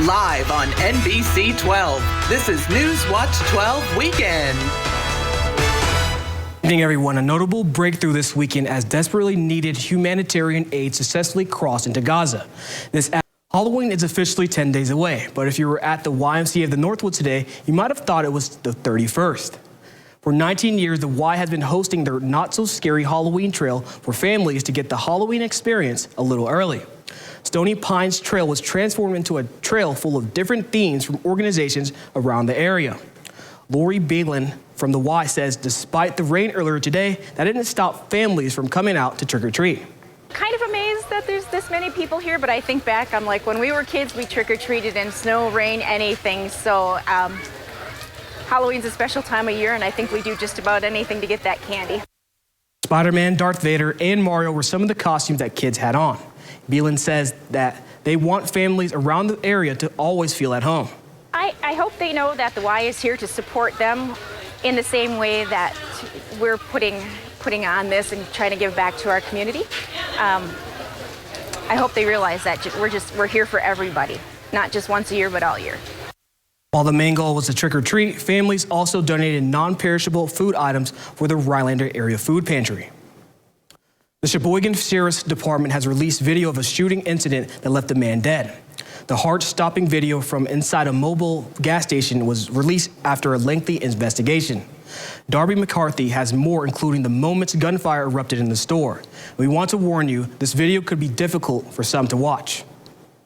Live on NBC 12, this is Newswatch 12 Weekend. Good evening, everyone. A notable breakthrough this weekend as desperately needed humanitarian aid successfully crossed into Gaza. Halloween is officially 10 days away, but if you were at the YMCA of the Northwood today, you might have thought it was the 31st. For 19 years, the Y has been hosting their not-so-scary Halloween trail for families to get the Halloween experience a little early. Stony Pines Trail was transformed into a trail full of different themes from organizations around the area. Lori Balin from the Y says despite the rain earlier today, that didn't stop families from coming out to trick-or-treat. Kind of amazed that there's this many people here, but I think back, I'm like, when we were kids, we trick-or-treated in snow, rain, anything. So Halloween's a special time of year, and I think we do just about anything to get that candy. Spider-Man, Darth Vader, and Mario were some of the costumes that kids had on. Beelan says that they want families around the area to always feel at home. I hope they know that the Y is here to support them in the same way that we're putting on this and trying to give back to our community. I hope they realize that we're here for everybody, not just once a year, but all year. While the main goal was to trick-or-treat, families also donated non-perishable food items for the Rhinelander Area Food Pantry. The Sheboygan Sheriff's Department has released video of a shooting incident that left a man dead. The heart-stopping video from inside a mobile gas station was released after a lengthy investigation. Darby McCarthy has more, including the moments gunfire erupted in the store. We want to warn you, this video could be difficult for some to watch.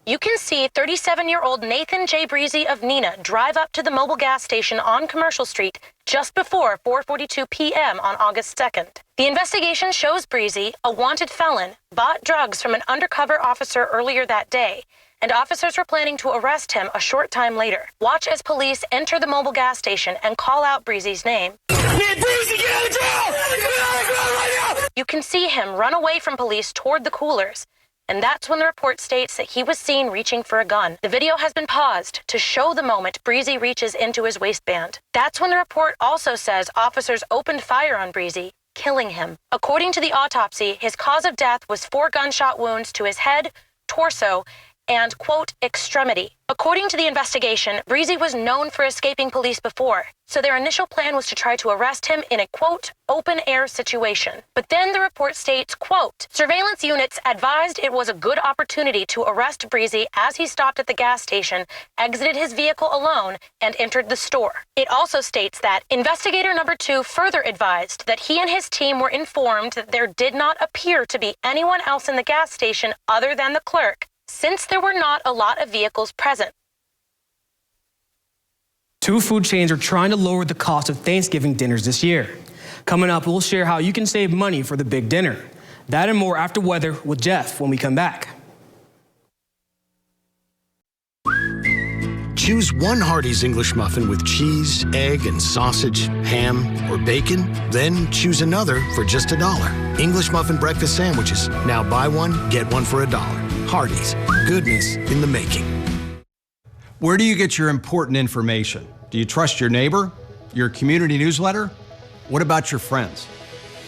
You can see 37-year-old Nathan J. Breezy of Neenah drive up to the mobile gas station on Commercial Street just before 4:42 p.m. on August 2nd. The investigation shows Breezy, a wanted felon, bought drugs from an undercover officer earlier that day, and officers were planning to arrest him a short time later. Watch as police enter the mobile gas station and call out Breezy's name. Breezy, get out of jail! Get out of jail right now! You can see him run away from police toward the coolers. And that's when the report states that he was seen reaching for a gun. The video has been paused to show the moment Breezy reaches into his waistband. That's when the report also says officers opened fire on Breezy, killing him. According to the autopsy, his cause of death was 4 gunshot wounds to his head, torso, and, quote, extremity. According to the investigation, Breezy was known for escaping police before, so their initial plan was to try to arrest him in a, quote, open-air situation. But then the report states, quote, surveillance units advised it was a good opportunity to arrest Breezy as he stopped at the gas station, exited his vehicle alone, and entered the store. It also states that investigator number 2 further advised that he and his team were informed that there did not appear to be anyone else in the gas station other than the clerk, since there were not a lot of vehicles present. 2 food chains are trying to lower the cost of Thanksgiving dinners this year. Coming up, we'll share how you can save money for the big dinner. That and more after weather with Jeff when we come back. Choose one Hardee's English muffin with cheese, egg, and sausage, ham, or bacon. Then choose another for just $1. English muffin breakfast sandwiches. Now buy one, get one for $1. Hardee's, goodness in the making. Where do you get your important information? Do you trust your neighbor? Your community newsletter? What about your friends?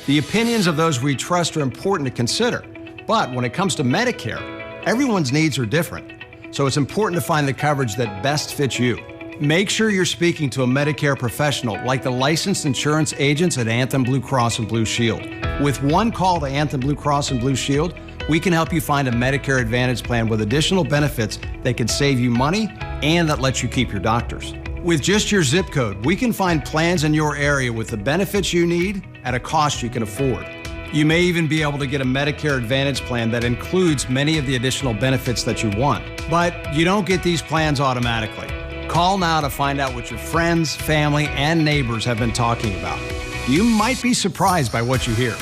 The opinions of those we trust are important to consider. But when it comes to Medicare, everyone's needs are different. So it's important to find the coverage that best fits you. Make sure you're speaking to a Medicare professional like the licensed insurance agents at Anthem Blue Cross and Blue Shield. With one call to Anthem Blue Cross and Blue Shield, we can help you find a Medicare Advantage plan with additional benefits that can save you money and that lets you keep your doctors. With just your zip code, we can find plans in your area with the benefits you need at a cost you can afford. You may even be able to get a Medicare Advantage plan that includes many of the additional benefits that you want. But you don't get these plans automatically. Call now to find out what your friends, family, and neighbors have been talking about. You might be surprised by what you hear.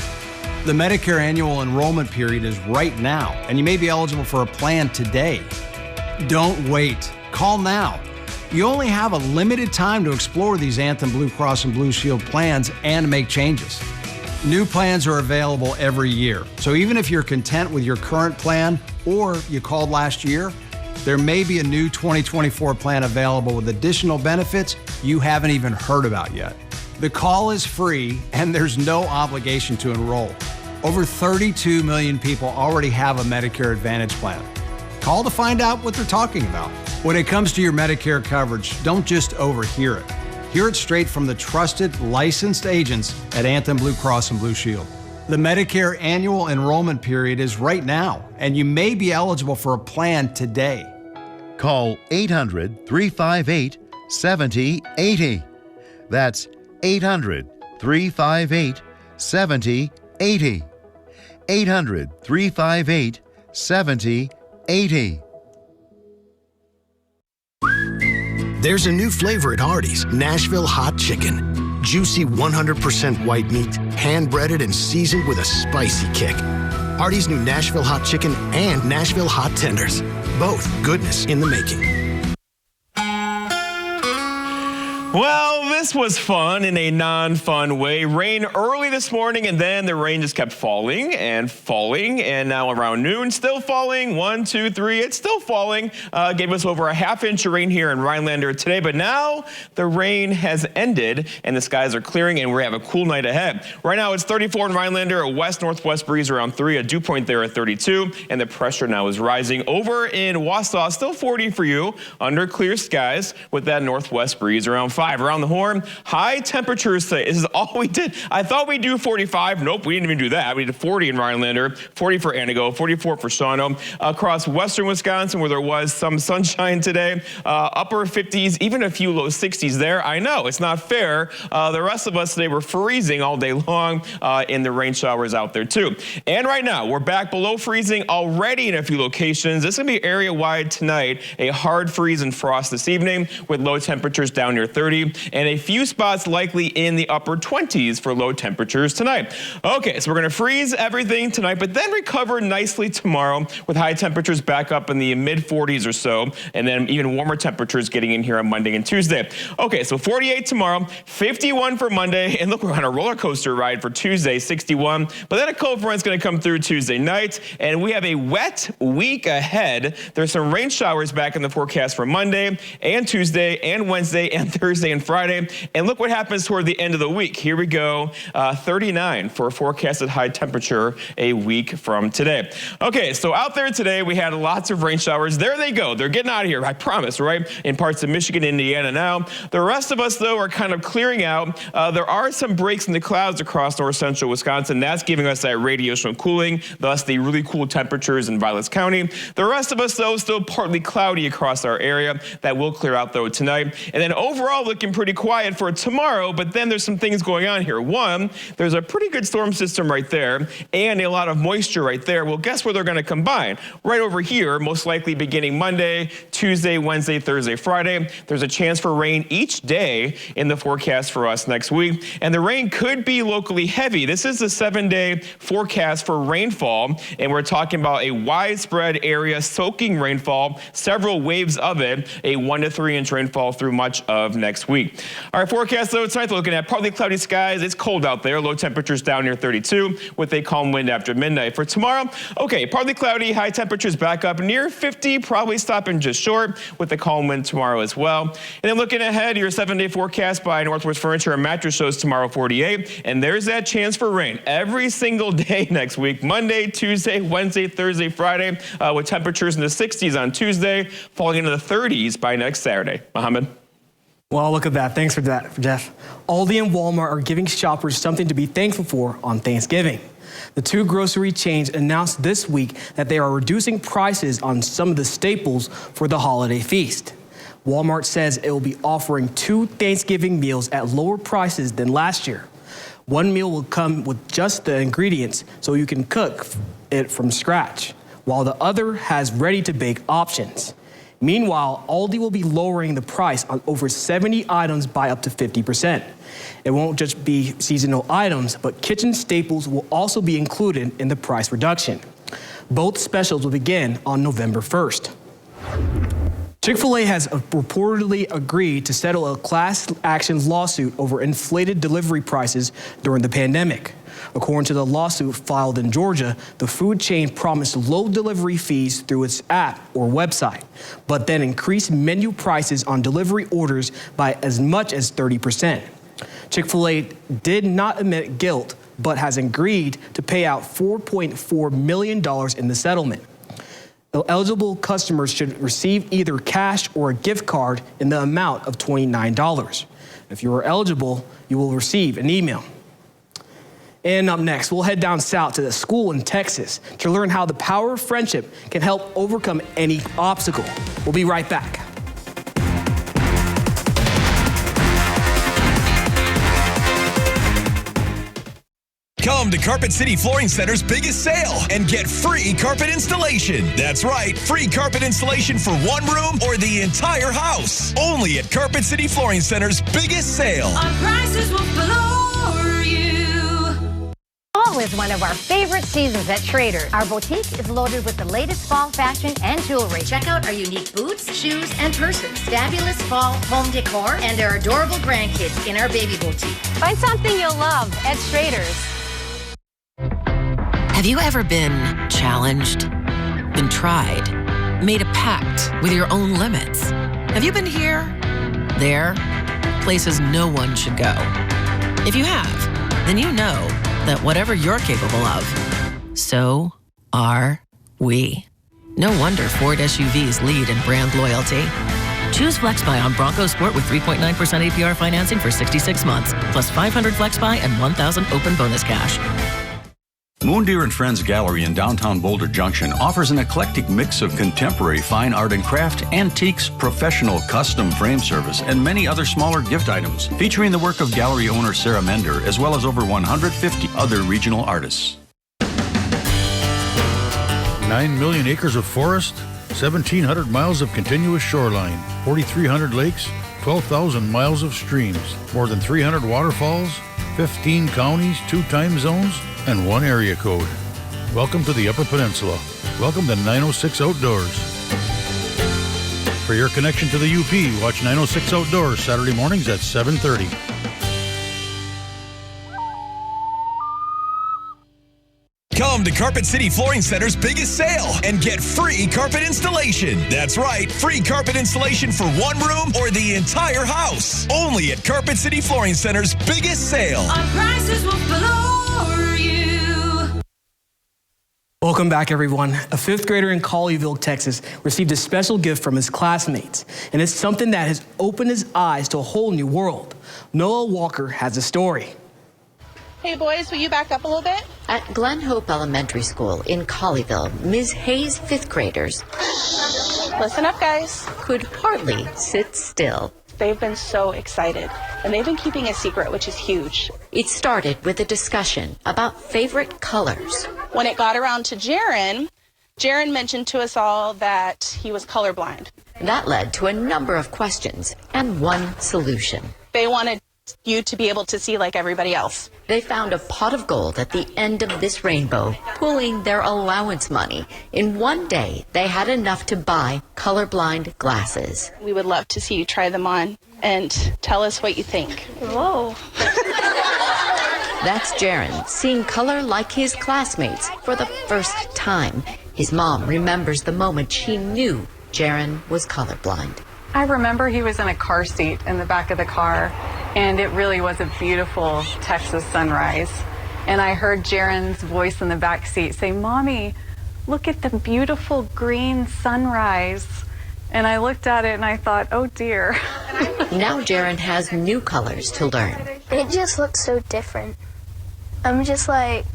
The Medicare annual enrollment period is right now, and you may be eligible for a plan today. Don't wait. Call now. You only have a limited time to explore these Anthem Blue Cross and Blue Shield plans and make changes. New plans are available every year, so even if you're content with your current plan or you called last year, there may be a new 2024 plan available with additional benefits you haven't even heard about yet. The call is free and there's no obligation to enroll. Over 32 million people already have a Medicare Advantage plan. Call to find out what they're talking about. When it comes to your Medicare coverage, don't just overhear it. Hear it straight from the trusted, licensed agents at Anthem Blue Cross and Blue Shield. The Medicare annual enrollment period is right now, and you may be eligible for a plan today. Call 800-358-7080. That's 800-358-7080. 800-358-7080. There's a new flavor at Hardee's, Nashville Hot Chicken. Juicy 100% white meat, hand-breaded and seasoned with a spicy kick. Hardee's new Nashville Hot Chicken and Nashville Hot Tenders. Both goodness in the making. Well, this was fun in a non-fun way. Rain early this morning, and then the rain just kept falling, and now around noon, still falling. 1, 2, 3, it's still falling. Gave us over a half-inch of rain here in Rhinelander today, but now the rain has ended, and the skies are clearing, and we have a cool night ahead. Right now, it's 34 in Rhinelander, a west-northwest breeze around 3, a dew point there at 32, and the pressure now is rising. Over in Wausau, still 40 for you, under clear skies, with that northwest breeze around 5. Around the horn, high temperatures today. This is all we did. I thought we'd do 45. Nope, we didn't even do that. We did 40 in Rhinelander, 40 for Antigo, 44 for Shawano. Across western Wisconsin, where there was some sunshine today, upper 50s, even a few low 60s there. I know, it's not fair. The rest of us today were freezing all day long in the rain showers out there too. And right now, we're back below freezing already in a few locations. This is going to be area-wide tonight. A hard freeze and frost this evening with low temperatures down near 30. And a few spots likely in the upper 20s for low temperatures tonight. Okay, so we're going to freeze everything tonight, but then recover nicely tomorrow with high temperatures back up in the mid 40s or so, and then even warmer temperatures getting in here on Monday and Tuesday. Okay, so 48 tomorrow, 51 for Monday, and look, we're on a roller coaster ride for Tuesday, 61. But then a cold front's going to come through Tuesday night, and we have a wet week ahead. There's some rain showers back in the forecast for Monday and Tuesday and Wednesday and Thursday and Friday. And look what happens toward the end of the week. Here we go, 39 for a forecasted high temperature a week from today. Okay, so out there today, we had lots of rain showers. There they go. They're getting out of here, I promise, right? In parts of Michigan, Indiana now. The rest of us, though, are kind of clearing out. There are some breaks in the clouds across north central Wisconsin. That's giving us that radiational cooling, thus the really cool temperatures in Vilas County. The rest of us, though, still partly cloudy across our area. That will clear out, though, tonight. And then overall, looking pretty quiet for tomorrow, but then there's some things going on here. One, there's a pretty good storm system right there and a lot of moisture right there. Well, guess where they're going to combine? Right over here, most likely beginning Monday, Tuesday, Wednesday, Thursday, Friday. There's a chance for rain each day in the forecast for us next week, and the rain could be locally heavy. This is the 7-day forecast for rainfall, and we're talking about a widespread area soaking rainfall, several waves of it, a 1 to 3 inch rainfall through much of next week. Our forecast, though, tonight, looking at partly cloudy skies. It's cold out there. Low temperatures down near 32 with a calm wind after midnight. For tomorrow, okay, partly cloudy, high temperatures back up near 50, probably stopping just short with a calm wind tomorrow as well. And then looking ahead, your 7-day forecast by Northwest Furniture and Mattress shows tomorrow 48, and there's that chance for rain every single day next week, Monday, Tuesday, Wednesday, Thursday, Friday, with temperatures in the 60s on Tuesday, falling into the 30s by next Saturday. Mohammed? Well, look at that. Thanks for that, Jeff. Aldi and Walmart are giving shoppers something to be thankful for on Thanksgiving. The two grocery chains announced this week that they are reducing prices on some of the staples for the holiday feast. Walmart says it will be offering 2 Thanksgiving meals at lower prices than last year. One meal will come with just the ingredients so you can cook it from scratch, while the other has ready-to-bake options. Meanwhile, Aldi will be lowering the price on over 70 items by up to 50%. It won't just be seasonal items, but kitchen staples will also be included in the price reduction. Both specials will begin on November 1st. Chick-fil-A has reportedly agreed to settle a class action lawsuit over inflated delivery prices during the pandemic. According to the lawsuit filed in Georgia, the food chain promised low delivery fees through its app or website, but then increased menu prices on delivery orders by as much as 30%. Chick-fil-A did not admit guilt, but has agreed to pay out $4.4 million in the settlement. Eligible customers should receive either cash or a gift card in the amount of $29. If you are eligible, you will receive an email. And up next, we'll head down south to the school in Texas to learn how the power of friendship can help overcome any obstacle. We'll be right back. Come to Carpet City Flooring Center's biggest sale and get free carpet installation. That's right, free carpet installation for one room or the entire house. Only at Carpet City Flooring Center's biggest sale. Our prices will floor you. Fall is one of our favorite seasons at Trader's. Our boutique is loaded with the latest fall fashion and jewelry. Check out our unique boots, shoes, and purses, fabulous fall home decor, and our adorable grandkids in our baby boutique. Find something you'll love at Trader's. Have you ever been challenged, been tried, made a pact with your own limits? Have you been here, there, places no one should go? If you have, then you know that whatever you're capable of, so are we. No wonder Ford SUVs lead in brand loyalty. Choose FlexBuy on Bronco Sport with 3.9% APR financing for 66 months, plus $500 FlexBuy and $1,000 open bonus cash. Moondeer and Friends Gallery in downtown Boulder Junction offers an eclectic mix of contemporary fine art and craft, antiques, professional custom frame service, and many other smaller gift items, featuring the work of gallery owner Sarah Mender, as well as over 150 other regional artists. 9 million acres of forest, 1,700 miles of continuous shoreline, 4,300 lakes, 12,000 miles of streams, more than 300 waterfalls, 15 counties, 2 time zones, and 1 area code. Welcome to the Upper Peninsula. Welcome to 906 Outdoors. For your connection to the UP, watch 906 Outdoors Saturday mornings at 7:30. Come to Carpet City Flooring Center's biggest sale and get free carpet installation. That's right, free carpet installation for one room or the entire house. Only at Carpet City Flooring Center's biggest sale. Our prices will floor you. Welcome back, everyone. A 5th grader in Colleyville, Texas, received a special gift from his classmates, and it's something that has opened his eyes to a whole new world. Noah Walker has a story. Hey boys, will you back up a little bit? At Glen Hope Elementary School in Colleyville, Ms. Hayes' 5th graders, listen up guys, could hardly sit still. They've been so excited, and they've been keeping a secret, which is huge. It started with a discussion about favorite colors. When it got around to Jaron mentioned to us all that he was colorblind. That led to a number of questions and one solution. They wanted you to be able to see like everybody else. They found a pot of gold at the end of this rainbow, pooling their allowance money. In one day, they had enough to buy colorblind glasses. We would love to see you try them on and tell us what you think. Whoa. That's Jaron, seeing color like his classmates for the first time. His mom remembers the moment she knew Jaron was colorblind. I remember he was in a car seat in the back of the car, and it really was a beautiful Texas sunrise. And I heard Jaron's voice in the back seat say, "Mommy, look at the beautiful green sunrise." And I looked at it and I thought, oh dear. Now Jaron has new colors to learn. It just looks so different. I'm just like,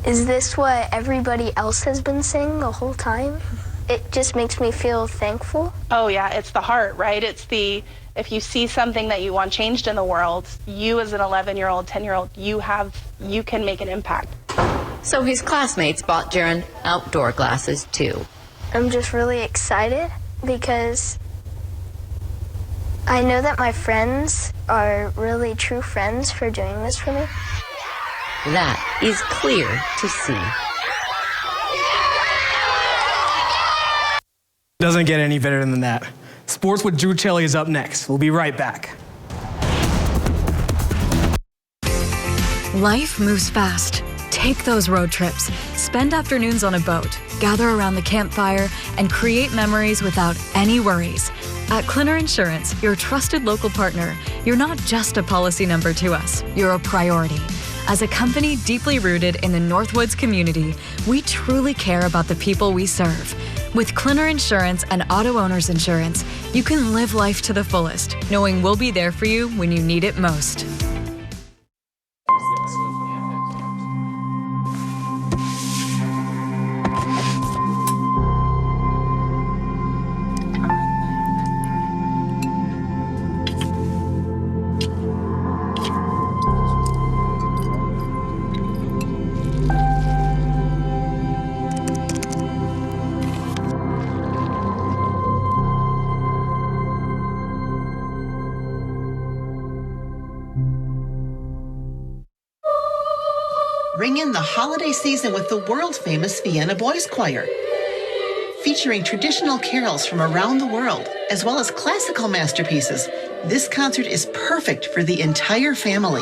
is this what everybody else has been saying the whole time? It just makes me feel thankful. Oh yeah, it's the heart, right? It's the, if you see something that you want changed in the world, you as an 11-year-old, 10-year-old, you can make an impact. So his classmates bought Jaron outdoor glasses too. I'm just really excited because I know that my friends are really true friends for doing this for me. That is clear to see. Doesn't get any better than that. Sports with Drew Chelly is up next. We'll be right back. Life moves fast. Take those road trips. Spend afternoons on a boat. Gather around the campfire and create memories without any worries. At Clinner Insurance, your trusted local partner, you're not just a policy number to us. You're a priority. As a company deeply rooted in the Northwoods community, we truly care about the people we serve. With Clinner Insurance and Auto Owners Insurance, you can live life to the fullest, knowing we'll be there for you when you need it most. Ring in the holiday season with the world-famous Vienna Boys Choir. Featuring traditional carols from around the world, as well as classical masterpieces, this concert is perfect for the entire family.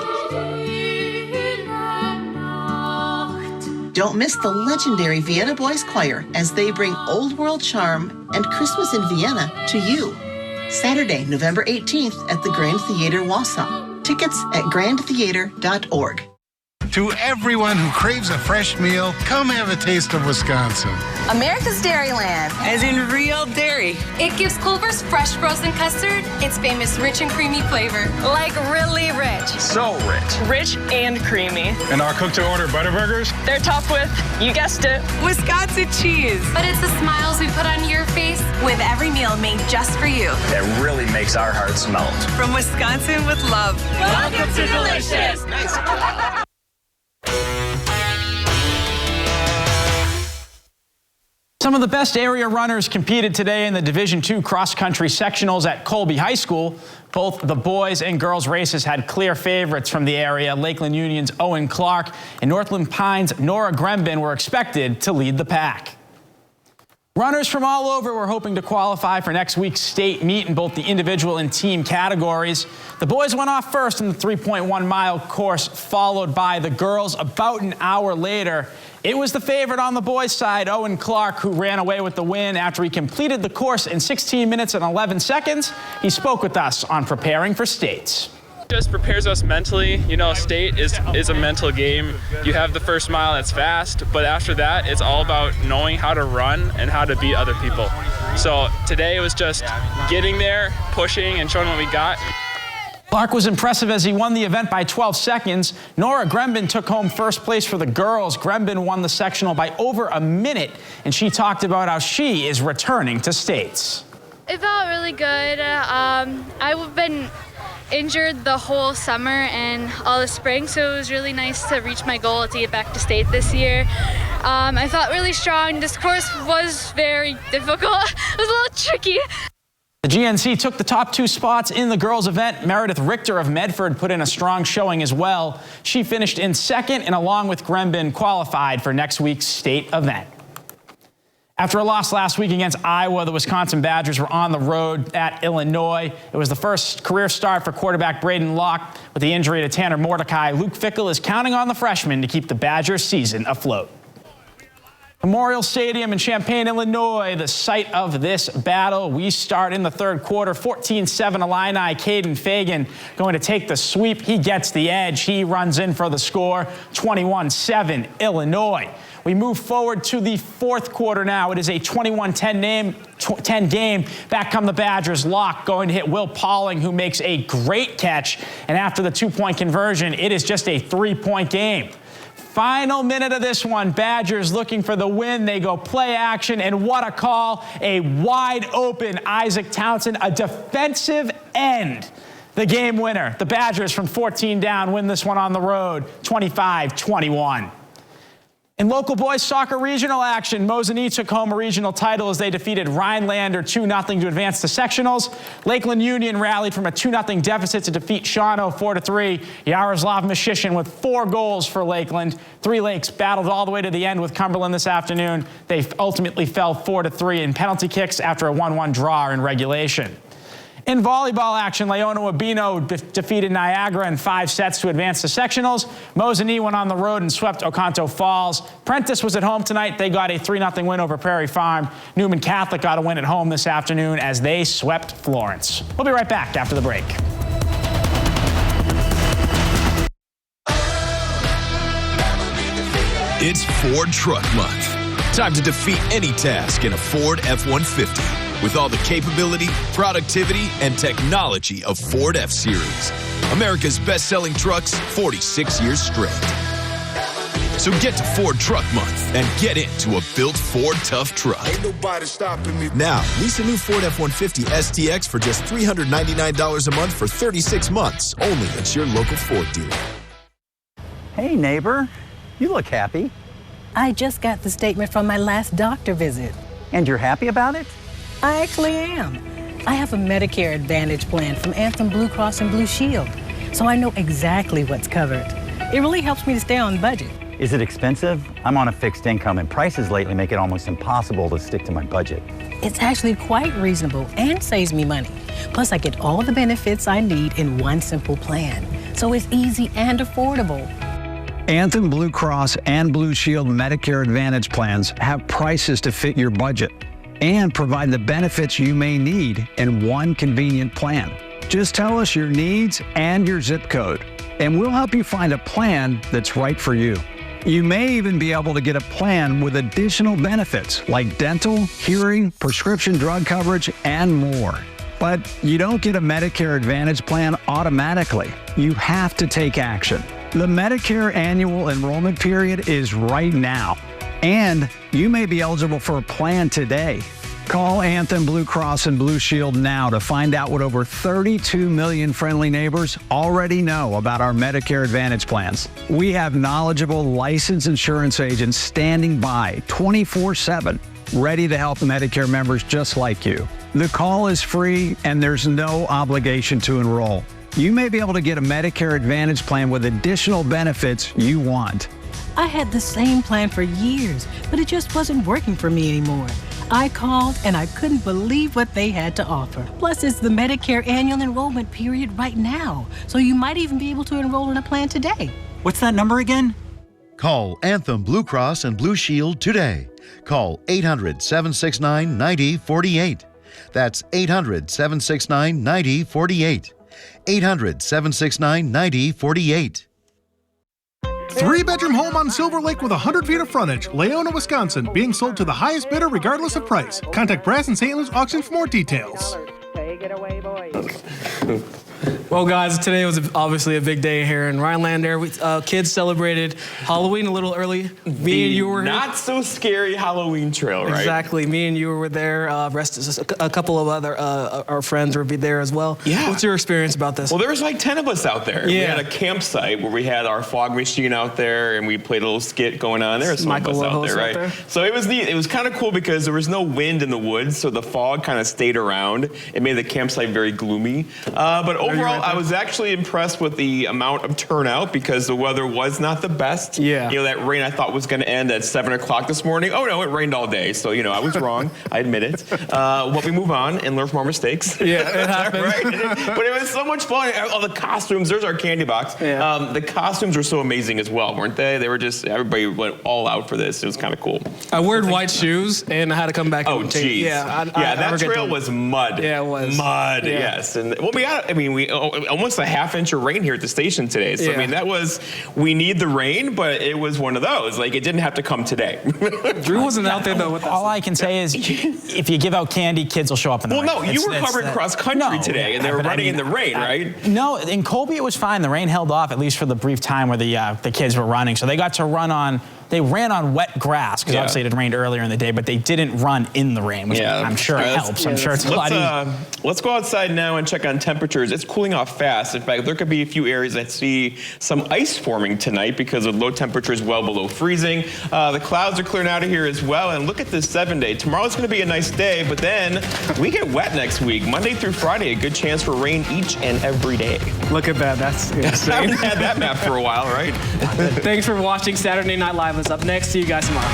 Don't miss the legendary Vienna Boys Choir as they bring old world charm and Christmas in Vienna to you. Saturday, November 18th at the Grand Theater Wausau. Tickets at grandtheater.org. To everyone who craves a fresh meal, come have a taste of Wisconsin. America's Dairyland. As in real dairy. It gives Culver's fresh frozen custard its famous rich and creamy flavor. Like really rich. So rich. Rich and creamy. And our cook-to-order Butterburgers? They're topped with, you guessed it, Wisconsin cheese. But it's the smiles we put on your face with every meal made just for you. That really makes our hearts melt. From Wisconsin with love. Welcome to Delicious. Nice. Some of the best area runners competed today in the Division II cross-country sectionals at Colby High School. Both the boys and girls races had clear favorites from the area. Lakeland Union's Owen Clark and Northland Pines' Nora Grembin were expected to lead the pack. Runners from all over were hoping to qualify for next week's state meet in both the individual and team categories. The boys went off first in the 3.1-mile course, followed by the girls about an hour later. It was the favorite on the boys' side, Owen Clark, who ran away with the win after he completed the course in 16 minutes and 11 seconds. He spoke with us on preparing for states. Just prepares us mentally. You know, state is a mental game. You have the first mile that's fast, but after that, it's all about knowing how to run and how to beat other people. So today it was just getting there, pushing, and showing what we got. Clark was impressive as he won the event by 12 seconds. Nora Grembin took home first place for the girls. Grembin won the sectional by over a minute, and she talked about how she is returning to states. It felt really good. I've been injured the whole summer and all the spring, so it was really nice to reach my goal to get back to state this year. I felt really strong. This course was very difficult. It was a little tricky. The GNC took the top 2 spots in the girls' event. Meredith Richter of Medford put in a strong showing as well. She finished in second and, along with Grembin, qualified for next week's state event. After a loss last week against Iowa, the Wisconsin Badgers were on the road at Illinois. It was the first career start for quarterback Braden Locke. With the injury to Tanner Mordecai, Luke Fickell is counting on the freshman to keep the Badgers' season afloat. Memorial Stadium in Champaign, Illinois, the site of this battle. We start in the third quarter, 14-7 Illini. Caden Fagan going to take the sweep. He gets the edge. He runs in for the score, 21-7 Illinois. We move forward to the fourth quarter now. It is a 21-10 game. Back come the Badgers. Locke going to hit Will Pauling, who makes a great catch. And after the 2-point conversion, it is just a 3-point game. Final minute of this one, Badgers looking for the win. They go play action, and what a call. A wide open Isaac Townsend, a defensive end. The game winner. The Badgers from 14 down win this one on the road, 25-21. In local boys soccer regional action, Mosinee took home a regional title as they defeated Rhinelander 2-0 to advance to sectionals. Lakeland Union rallied from a 2-0 deficit to defeat Shawano 4-3. Yaroslav Mishishin with 4 goals for Lakeland. Three Lakes battled all the way to the end with Cumberland this afternoon. They ultimately fell 4-3 in penalty kicks after a 1-1 draw in regulation. In volleyball action, Leona Wabino defeated Niagara in 5 sets to advance to sectionals. Mosinee went on the road and swept Oconto Falls. Prentice was at home tonight. They got a 3-0 win over Prairie Farm. Newman Catholic got a win at home this afternoon as they swept Florence. We'll be right back after the break. It's Ford Truck Month. Time to defeat any task in a Ford F-150 with all the capability, productivity, and technology of Ford F-Series. America's best-selling trucks 46 years straight. So get to Ford Truck Month and get into a built Ford tough truck. Ain't nobody stopping me. Now, lease a new Ford F-150 STX for just $399 a month for 36 months, only at your local Ford dealer. Hey, neighbor. You look happy. I just got the statement from my last doctor visit. And you're happy about it? I actually am. I have a Medicare Advantage plan from Anthem Blue Cross and Blue Shield, so I know exactly what's covered. It really helps me to stay on budget. Is it expensive? I'm on a fixed income, and prices lately make it almost impossible to stick to my budget. It's actually quite reasonable and saves me money. Plus, I get all the benefits I need in one simple plan, so it's easy and affordable. Anthem Blue Cross and Blue Shield Medicare Advantage plans have prices to fit your budget and provide the benefits you may need in one convenient plan. Just tell us your needs and your zip code, and we'll help you find a plan that's right for you. You may even be able to get a plan with additional benefits like dental, hearing, prescription drug coverage, and more. But you don't get a Medicare Advantage plan automatically. You have to take action. The Medicare annual enrollment period is right now, and you may be eligible for a plan today. Call Anthem Blue Cross and Blue Shield now to find out what over 32 million friendly neighbors already know about our Medicare Advantage plans. We have knowledgeable licensed insurance agents standing by 24/7, ready to help Medicare members just like you. The call is free and there's no obligation to enroll. You may be able to get a Medicare Advantage plan with additional benefits you want. I had the same plan for years, but it just wasn't working for me anymore. I called and I couldn't believe what they had to offer. Plus, it's the Medicare annual enrollment period right now, so you might even be able to enroll in a plan today. What's that number again? Call Anthem Blue Cross and Blue Shield today. Call 800-769-9048. That's 800-769-9048. 800-769-9048. 3-bedroom home on Silver Lake with 100 feet of frontage, Leona, Wisconsin, being sold to the highest bidder regardless of price. Contact Brass and St. Louis Auction for more details. Take it away, boys. Well, guys, today was obviously a big day here in Rhineland. There, kids celebrated Halloween a little early. Me and you were not so scary Halloween trail, right? Exactly. Me and you were there. A couple of other our friends were there as well. Yeah. What's your experience about this? Well, there was like 10 of us out there. Yeah. We had a campsite where we had our fog machine out there, and we played a little skit going on. There was some of us out there, right? So it was neat. It was kind of cool because there was no wind in the woods, so the fog kind of stayed around. It made the campsite very gloomy. But overall, I was actually impressed with the amount of turnout because the weather was not the best. Yeah. You know, that rain I thought was going to end at 7 o'clock this morning. Oh, no, it rained all day. So, you know, I was wrong. I admit it. But we move on and learn from our mistakes. Yeah, it happened. Right? But it was so much fun. All the costumes. There's our candy box. Yeah. The costumes were so amazing as well, weren't they? They were just, everybody went all out for this. It was kind of cool. I wore white shoes and I had to come back. Oh, and geez. That trail was mud. Yeah, it was. Mud, yes. And well, we almost a half-inch of rain here at the station today. So, I mean, we need the rain, but it was one of those. Like, it didn't have to come today. Drew wasn't out there, though, with us. All I can say is, if you give out candy, kids will show up in the rain. Well, no, you were covering cross-country today, and they were running in the rain, right? No, in Colby it was fine. The rain held off, at least for the brief time where the kids were running. So they got to run on... They ran on wet grass because obviously it had rained earlier in the day, but they didn't run in the rain, which I'm sure helps. I'm sure it's a lot easier. Let's go outside now and check on temperatures. It's cooling off fast. In fact, there could be a few areas that see some ice forming tonight because of low temperatures well below freezing. The clouds are clearing out of here as well. And look at this 7-day. Tomorrow's going to be a nice day, but then we get wet next week. Monday through Friday, a good chance for rain each and every day. Look at that. That's insane. I haven't had that map for a while, right? Thanks for watching Saturday Night Live. Is up next. See you guys tomorrow.